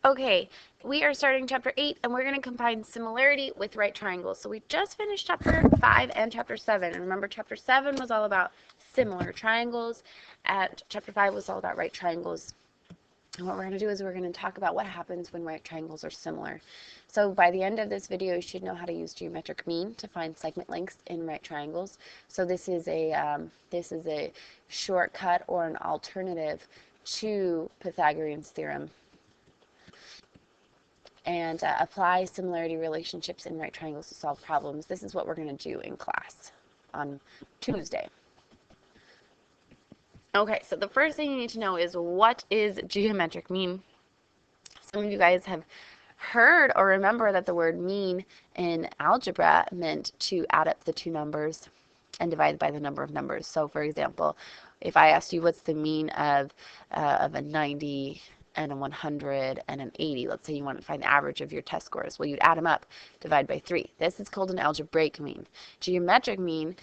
Okay, we are starting chapter 8 and we're going to combine similarity with right triangles. So we just finished chapter 5 and chapter 7. And remember, chapter 7 was all about similar triangles, and chapter 5 was all about right triangles. And what we're going to do is we're going to talk about what happens when right triangles are similar. So by the end of this video, you should know how to use geometric mean to find segment lengths in right triangles. So this is a shortcut or an alternative to Pythagorean's theorem, and apply similarity relationships in right triangles to solve problems. This is what we're going to do in class on Tuesday. Okay, so the first thing you need to know is, what is geometric mean? Some of you guys have heard or remember that the word mean in algebra meant to add up the two numbers and divide by the number of numbers. So for example, if I asked you what's the mean of a 90 and a 100 and an 80, let's say you want to find the average of your test scores, well, you'd add them up, divide by 3. This is called an algebraic mean. Geometric mean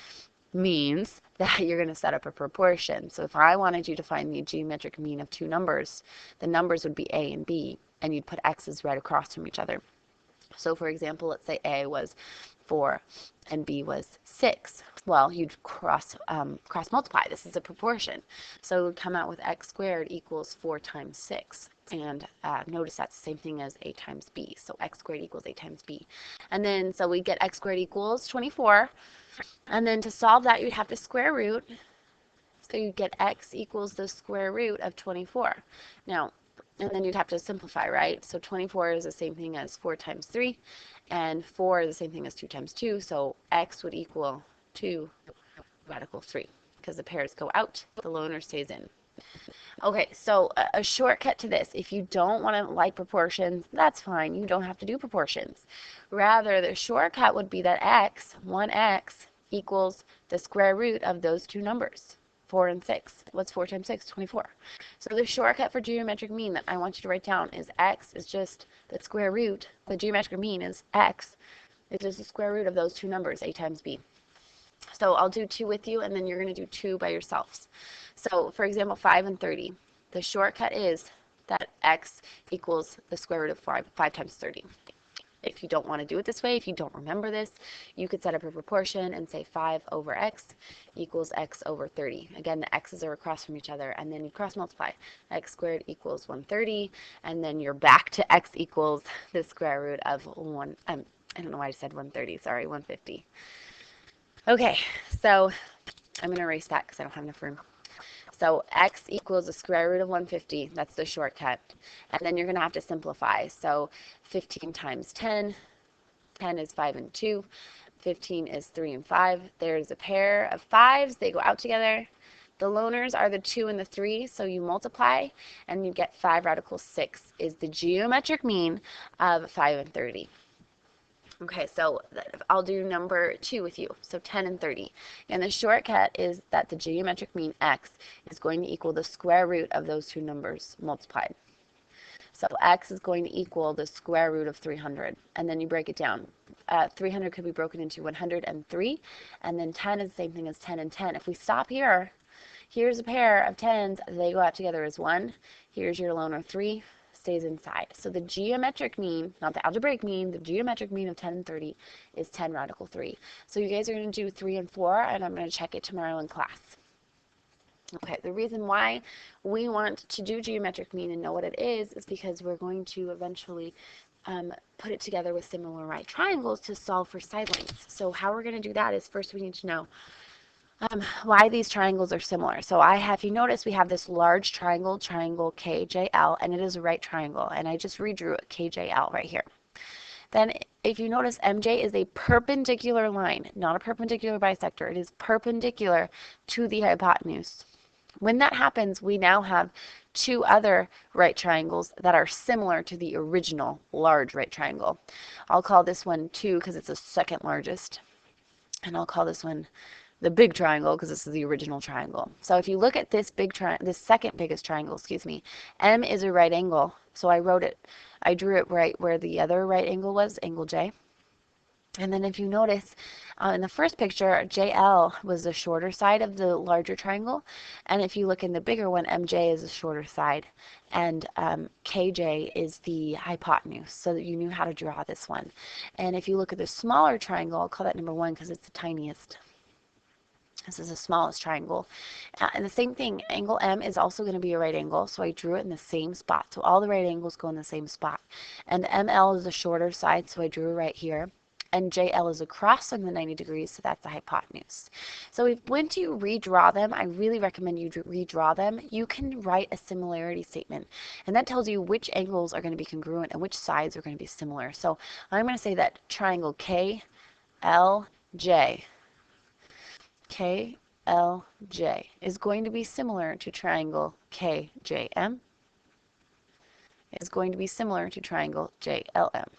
means that you're going to set up a proportion. So if I wanted you to find the geometric mean of two numbers, the numbers would be a and b, and you'd put x's right across from each other. So for example, let's say a was 4 and b was 6. Well, you'd cross multiply. This is a proportion. So it would come out with x squared equals 4 times 6. And notice that's the same thing as a times b. So x squared equals a times b. And then, so we get x squared equals 24. And then to solve that, you'd have to square root. So you get x equals the square root of 24. Now, and then you'd have to simplify, right? So 24 is the same thing as 4 times 3, and 4 is the same thing as 2 times 2, so x would equal 2 radical 3, because the pairs go out, the loner stays in. Okay, so a shortcut to this, if you don't want to like proportions, that's fine. You don't have to do proportions. Rather, the shortcut would be that x, 1x, equals the square root of those two numbers, 4 and 6. What's 4 times 6? 24. So the shortcut for geometric mean that I want you to write down is x is just the square root. The geometric mean is x. It's just the square root of those two numbers, a times b. So I'll do 2 with you, and then you're going to do 2 by yourselves. So for example, 5 and 30. The shortcut is that x equals the square root of 5 times 30. If you don't want to do it this way, if you don't remember this, you could set up a proportion and say 5 over x equals x over 30. Again, the x's are across from each other, and then you cross multiply. X squared equals 130, and then you're back to x equals the square root of 1, I don't know why I said 130, sorry, 150. Okay, so I'm going to erase that because I don't have enough room. So x equals the square root of 150. That's the shortcut. And then you're going to have to simplify. So 15 times 10. 10 is 5 and 2. 15 is 3 and 5. There's a pair of 5s. They go out together. The loners are the 2 and the 3, so you multiply, and you get 5 radical 6 is the geometric mean of 5 and 30. Okay, so I'll do number 2 with you, so 10 and 30. And the shortcut is that the geometric mean x is going to equal the square root of those two numbers multiplied. So x is going to equal the square root of 300, and then you break it down. 300 could be broken into 103, and then 10 is the same thing as 10 and 10. If we stop here, here's a pair of 10s, they go out together as 1. Here's your loner 3. Stays inside. So the geometric mean, not the algebraic mean, the geometric mean of 10 and 30 is 10 radical 3. So you guys are going to do 3 and 4, and I'm going to check it tomorrow in class. Okay, the reason why we want to do geometric mean and know what it is because we're going to eventually put it together with similar right triangles to solve for side lengths. So how we're going to do that is, first we need to know why these triangles are similar. So if you notice, we have this large triangle, triangle KJL, and it is a right triangle. And I just redrew a KJL right here. Then if you notice, MJ is a perpendicular line, not a perpendicular bisector. It is perpendicular to the hypotenuse. When that happens, we now have two other right triangles that are similar to the original large right triangle. I'll call this one 2 because it's the second largest. And I'll call this one the big triangle because this is the original triangle. So if you look at this this second biggest triangle, excuse me, M is a right angle. So I drew it right where the other right angle was, angle J. And then if you notice in the first picture, JL was the shorter side of the larger triangle. And if you look in the bigger one, MJ is the shorter side. And KJ is the hypotenuse, so that you knew how to draw this one. And if you look at the smaller triangle, I'll call that number 1 because it's the tiniest. This is the smallest triangle. And the same thing, angle M is also going to be a right angle, so I drew it in the same spot. So all the right angles go in the same spot. And ML is the shorter side, so I drew it right here. And JL is across from the 90 degrees, so that's the hypotenuse. So when you redraw them, I really recommend you redraw them. You can write a similarity statement, and that tells you which angles are going to be congruent and which sides are going to be similar. So I'm going to say that triangle KLJ, KLJ is going to be similar to triangle KJM, is going to be similar to triangle JLM.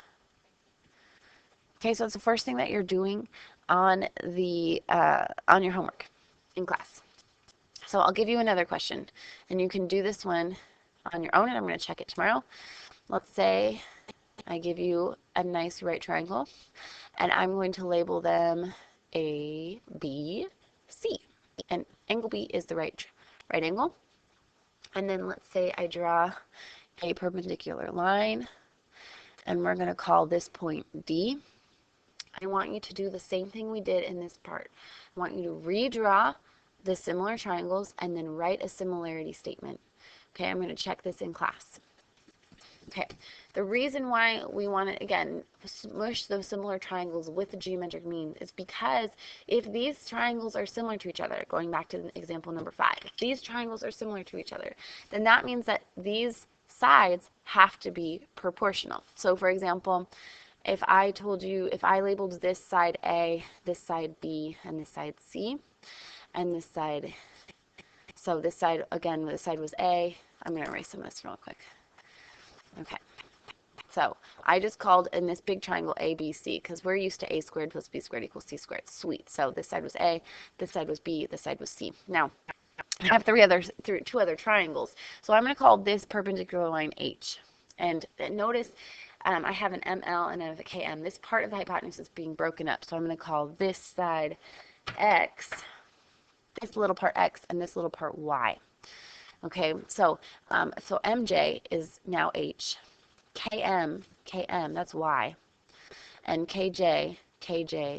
Okay, so it's the first thing that you're doing on your homework in class. So I'll give you another question, and you can do this one on your own, and I'm going to check it tomorrow. Let's say I give you a nice right triangle, and I'm going to label them A, B, C. And angle B is the right angle. And then let's say I draw a perpendicular line, and we're going to call this point D. I want you to do the same thing we did in this part. I want you to redraw the similar triangles and then write a similarity statement. Okay, I'm going to check this in class. Okay, the reason why we want to, again, smush those similar triangles with the geometric mean is because if these triangles are similar to each other, going back to example number 5, if these triangles are similar to each other, then that means that these sides have to be proportional. So for example, if I told you, if I labeled this side A, this side B, and this side C, and this side, so this side, again, this side was A. I'm going to erase some of this real quick. Okay, so I just called in this big triangle A, B, C, because we're used to A squared plus B squared equals C squared. Sweet. So this side was A, this side was B, this side was C. Now, I have two other triangles. So I'm going to call this perpendicular line H. And notice I have an ML and I have a KM. This part of the hypotenuse is being broken up. So I'm going to call this side X, this little part X, and this little part Y. Okay, so MJ is now H. KM, that's Y. And KJ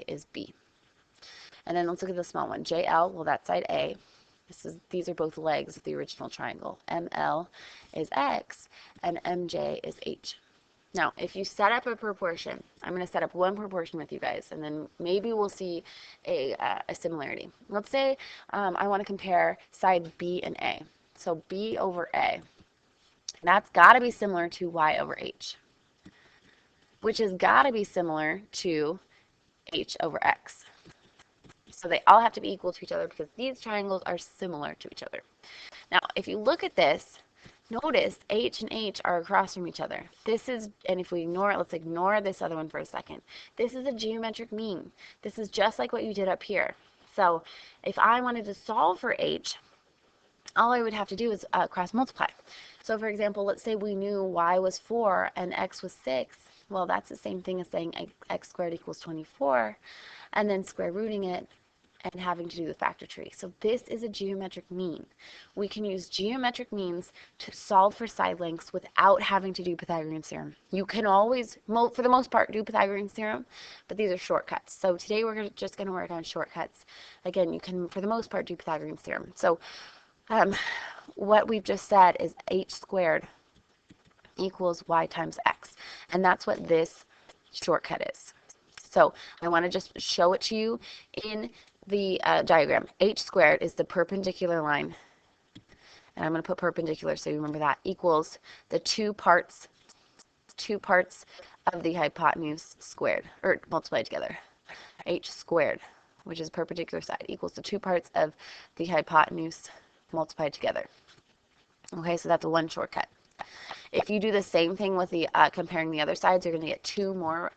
is B. And then let's look at the small one. JL, well, that's side A. These are both legs of the original triangle. ML is X, and MJ is H. Now, if you set up a proportion, I'm going to set up one proportion with you guys, and then maybe we'll see a similarity. Let's say I want to compare side B and A. So B over A. That's got to be similar to Y over H, which has got to be similar to H over X. So they all have to be equal to each other because these triangles are similar to each other. Now, if you look at this, notice H and H are across from each other. This is, and if we ignore it, let's ignore this other one for a second. This is a geometric mean. This is just like what you did up here. So if I wanted to solve for H, all I would have to do is cross multiply. So for example, let's say we knew Y was 4 and X was 6. Well, that's the same thing as saying X squared equals 24, and then square rooting it and having to do the factor tree. So this is a geometric mean. We can use geometric means to solve for side lengths without having to do Pythagorean theorem. You can always, for the most part, do Pythagorean theorem, but these are shortcuts. So today we're just going to work on shortcuts. Again, you can, for the most part, do Pythagorean theorem. So what we've just said is H squared equals Y times X. And that's what this shortcut is. So I want to just show it to you in the diagram. H squared is the perpendicular line, and I'm going to put perpendicular so you remember that, equals the two parts of the hypotenuse squared, or multiplied together. H squared, which is perpendicular side, equals the two parts of the hypotenuse multiplied together. Okay, so that's one shortcut. If you do the same thing with the comparing the other sides, you're going to get two more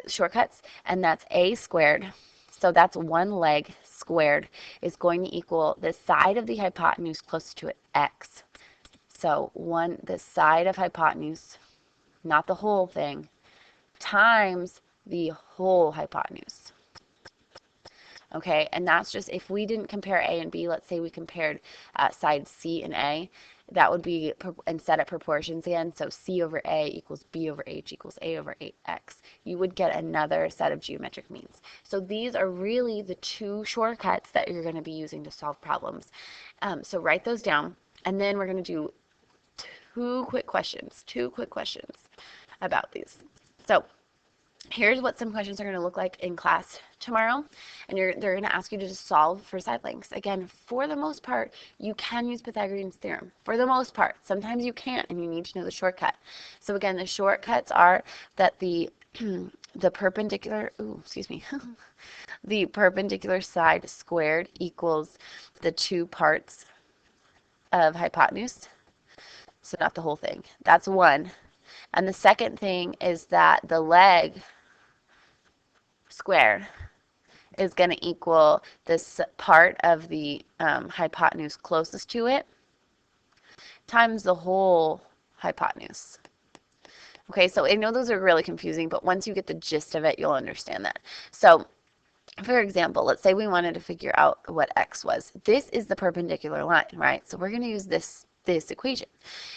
shortcuts, and that's A squared. So that's one leg squared is going to equal the side of the hypotenuse close to it, X. So the side of hypotenuse, not the whole thing, times the whole hypotenuse. Okay, and that's just if we didn't compare A and B, let's say we compared sides C and A, that would be, and set up proportions again, so C over A equals B over H equals A over X. You would get another set of geometric means. So these are really the two shortcuts that you're going to be using to solve problems. So write those down, and then we're going to do two quick questions about these. So here's what some questions are going to look like in class tomorrow, and they're going to ask you to just solve for side lengths. Again, for the most part, you can use Pythagorean's theorem. For the most part, sometimes you can't, and you need to know the shortcut. So again, the shortcuts are that the the perpendicular, the perpendicular side squared equals the two parts of hypotenuse. So not the whole thing. That's one. And the second thing is that the leg squared is going to equal this part of the hypotenuse closest to it times the whole hypotenuse. Okay, so I know those are really confusing, but once you get the gist of it, you'll understand that. So, for example, let's say we wanted to figure out what x was. This is the perpendicular line, right? So we're going to use this equation.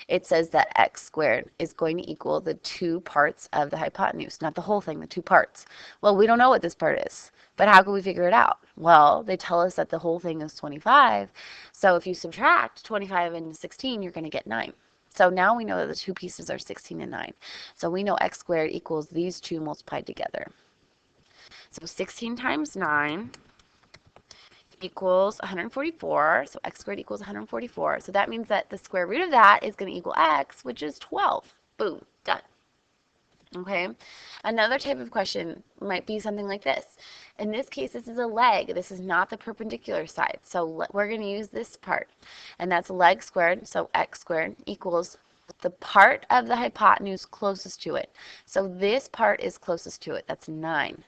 It says that x squared is going to equal the two parts of the hypotenuse, not the whole thing, the two parts. Well, we don't know what this part is, but how can we figure it out? Well, they tell us that the whole thing is 25, so if you subtract 25 and 16, you're going to get 9. So now we know that the two pieces are 16 and 9. So we know x squared equals these two multiplied together. So 16 times 9 equals 144, so x squared equals 144. So that means that the square root of that is going to equal x, which is 12. Boom, done. Okay, another type of question might be something like this. In this case, this is a leg. This is not the perpendicular side. So we're going to use this part, and that's leg squared, so x squared equals the part of the hypotenuse closest to it. So this part is closest to it. That's 9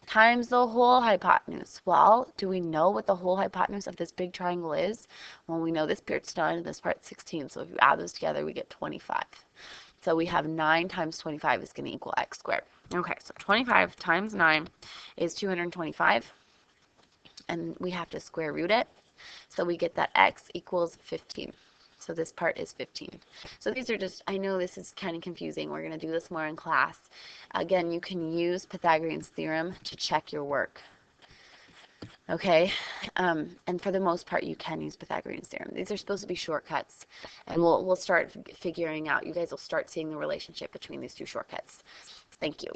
times the whole hypotenuse. Well, do we know what the whole hypotenuse of this big triangle is? Well, we know this part's 9 and this part's 16. So if you add those together, we get 25. So we have 9 times 25 is going to equal x squared. Okay, so 25 times 9 is 225. And we have to square root it. So we get that x equals 15. So this part is 15. So these are just, I know this is kind of confusing. We're going to do this more in class. Again, you can use Pythagorean's theorem to check your work. Okay, and for the most part, you can use Pythagorean's theorem. These are supposed to be shortcuts, and we'll start figuring out. You guys will start seeing the relationship between these two shortcuts. Thank you.